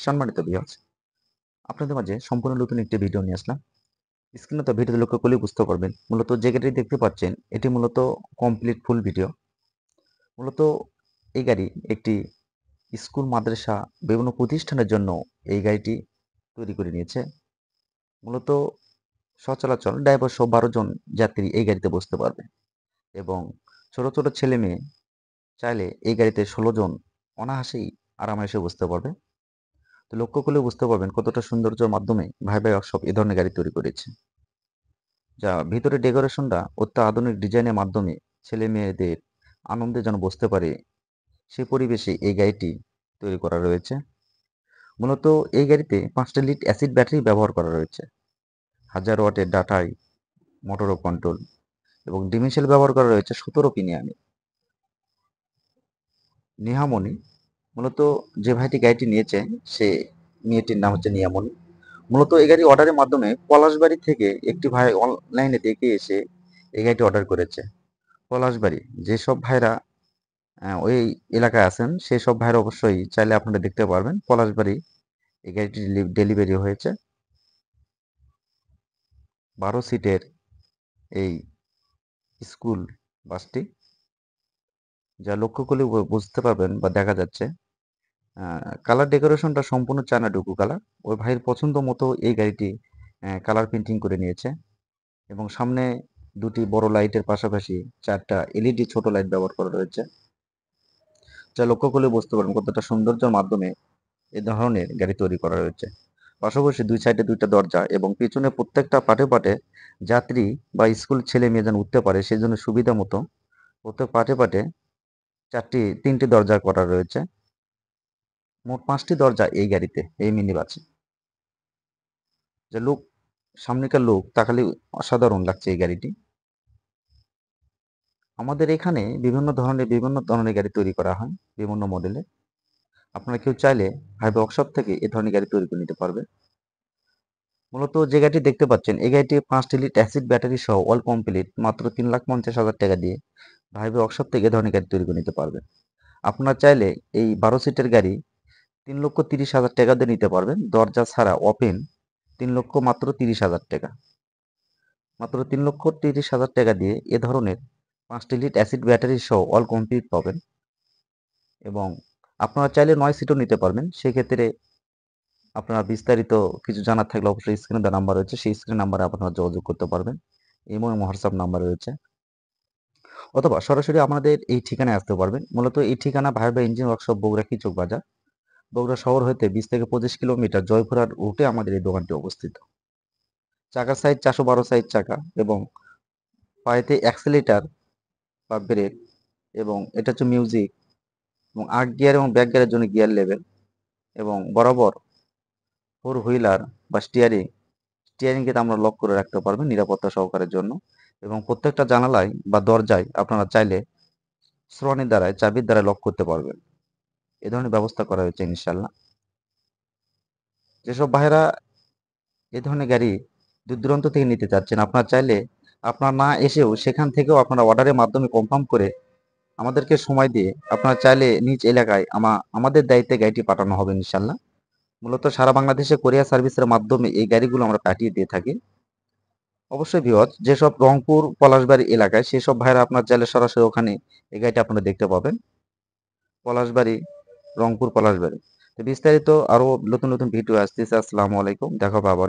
সম্মানিত ভিউয়ার্স, আপনাদের মাঝে সম্পূর্ণ নতুন একটি ভিডিও নিয়ে আসলাম। স্ক্রিনে তো ভিডিওতে লক্ষ্য করলেই বুঝতে পারবেন। মূলত যে গাড়িটি দেখতে পাচ্ছেন, এটি মূলত কমপ্লিট ফুল ভিডিও। মূলত এই গাড়ি একটি স্কুল, মাদ্রাসা, বিভিন্ন প্রতিষ্ঠানের জন্য এই গাড়িটি তৈরি করে নিয়েছে। মূলত সচরাচর ড্রাইভার সহ 12 জন যাত্রী এই গাড়িতে বসতে পারবে এবং ছোট ছোট ছেলে মেয়ে চাইলে এই গাড়িতে 16 জন অনায়াসেই আরামায়েশে বসতে পারবে। তো লক্ষ্য করলে বুঝতে পারবেন কতটা সৌন্দর্যের মাধ্যমে ভাই ভাই ওয়ার্কশপ এ ধরনের গাড়ি তৈরি করেছে। যা ভিতরে ডেকোরেশনটা অত্যাধুনিক ডিজাইনের মাধ্যমে ছেলে মেয়েদের আনন্দে যেন বসতে পারে সেই পরিবেশে এই গাড়িটি তৈরি করা রয়েছে। মূলত এই গাড়িতে 5টা লিড অ্যাসিড ব্যাটারি ব্যবহার করা রয়েছে। 1000 ওয়াটের ডাটাই মোটর কন্ট্রোল এবং ডিমেনশিয়াল ব্যবহার করা রয়েছে 17 পিনিয়ানে। নিহামণি, মূলত যে ভাইটি গাড়িটি নিয়েছে সে মেয়েটির নাম হচ্ছে নিয়ামণি। মূলত এই গাড়ি অর্ডারের মাধ্যমে পলাশবাড়ি থেকে একটি ভাই অনলাইনে দেখে এসে এই গাড়িটি অর্ডার করেছে। পলাশবাড়ি, যেসব ভাইরা ওই এলাকায় আছেন সেই সব ভাইরা অবশ্যই চাইলে আপনারা দেখতে পারবেন। পলাশবাড়ি এই গাড়িটি ডেলিভারি হয়েছে। 12 সিটের এই স্কুল বাসটি, যা লক্ষ্য করলে বুঝতে পারবেন বা দেখা যাচ্ছে। কালার ডেকোরেশনটা সম্পূর্ণ চায়না ডুকু কালার। ওই ভাইয়ের পছন্দ মতো এই গাড়িটি কালার পেন্টিং করে নিয়েছে এবং সামনে দুটি বড় লাইটের পাশাপাশি 4টা এলইডি ছোট লাইট ব্যবহার করা রয়েছে, যা লক্ষ্য করলে বুঝতে পারবেন কতটা সৌন্দর্যের মাধ্যমে এ ধরনের গাড়ি তৈরি করা হয়েছে। পাশাপাশি দুই সাইডে 2টা দরজা এবং পিছনে প্রত্যেকটা পাটে পাটে যাত্রী বা স্কুল ছেলে মেয়ে যেন উঠতে পারে সেই জন্য সুবিধা মতো প্রত্যেক পাটে পাটে 3টি দরজা করা রয়েছে। মোট 5টি দরজা এই গাড়িতে, এই মিনি বাসে। যে লুক, সামনেকার লুক তাকালে অসাধারণ লাগছে এই গাড়িটি। আমাদের এখানে বিভিন্ন ধরনের গাড়ি তৈরি করা হয়, বিভিন্ন মডেলে। আপনারা কেউ চাইলে হাইবে ওয়ার্কশপ থেকে এ ধরনের গাড়ি তৈরি করে নিতে পারবে। মূলত যে গাড়িটি দেখতে পাচ্ছেন এই গাড়িটি 5টি লিড অ্যাসিড ব্যাটারি সহ অল কমপ্লিট মাত্র 3,50,000 টাকা দিয়ে হাইবে ওয়ার্কশপ থেকে এ ধরনের গাড়ি তৈরি করে নিতে পারবেন। আপনারা চাইলে এই 12 সিটের গাড়ি 3,30,000 টাকা দিয়ে নিতে পারবেন, দরজা ছাড়া ওপেন। 3,30,000 টাকা, মাত্র 3,30,000 টাকা দিয়ে এ ধরনের 5টি লিড অ্যাসিড ব্যাটারি সহ অল কমপ্লিট পাবেন। এবং আপনারা চাইলে 9 সিটও নিতে পারবেন। সেক্ষেত্রে আপনারা বিস্তারিত কিছু জানার থাকলে অবশ্যই স্ক্রিনে দেওয়া নাম্বার রয়েছে, সেই স্ক্রিন নাম্বারে আপনারা যোগাযোগ করতে পারবেন। ইমো এবং হোয়াটসঅ্যাপ নাম্বার রয়েছে, অথবা সরাসরি আমাদের এই ঠিকানায় আসতে পারবেন। মূলত এই ঠিকানা ভাইবা ইঞ্জিন ওয়ার্কশপ, বগুড়া কিচক বাজার, বগুড়া শহর হতে 20 থেকে 25 কিলোমিটার জয়পুরহাট রুটে আমাদের এই দোকানটি অবস্থিত। চাকার সাইজ 412 সাইজ চাকা এবং পায়েতে অ্যাক্সেলেটার বা ব্রেক, এবং এটা হচ্ছে মিউজিক এবং 8 গিয়ার এবং ব্যাক গিয়ারের জন্য গিয়ার লেভেল, এবং বরাবর 4 হুইলার বা স্টিয়ারিংকে আমরা লক করে রাখতে পারবেন নিরাপত্তা সহকারের জন্য। এবং প্রত্যেকটা জানালায় বা দরজায় আপনারা চাইলে স্রোয়ানির দ্বারায় চাবির দ্বারা লক করতে পারবেন। এ ধরনের ব্যবস্থা করা হয়েছে ইনশাল্লাহ। যেসব ভাইয়েরা এ ধরনের গাড়ি দূর দূরান্ত থেকে নিতে চাচ্ছেন, আপনারা চাইলে আপনারা না এসেও সেখান থেকেও আপনারা অর্ডারের মাধ্যমে কনফার্ম করে আমাদেরকে সময় দিয়ে আপনারা চাইলে নিজ এলাকায় আমাদের দায়িত্বে গাড়িটি পাঠানো হবে ইনশাল্লাহ। মূলত সারা বাংলাদেশে কোরিয়ার সার্ভিসের মাধ্যমে এই গাড়িগুলো আমরা পাঠিয়ে দিয়ে থাকি। অবশ্যই ভিউয়ার্স, যেসব রংপুর পলাশবাড়ি এলাকায় সেসব ভাইরা আপনার চাইলে সরাসরি ওখানে এই গাড়িটা আপনারা দেখতে পাবেন। পলাশবাড়ি, রংপুর পলাশবাড়ি। তো বিস্তারিত আরো নতুন নতুন ভিডিও আসতেছে। আসসালামু আলাইকুম, দেখা হবে আবার।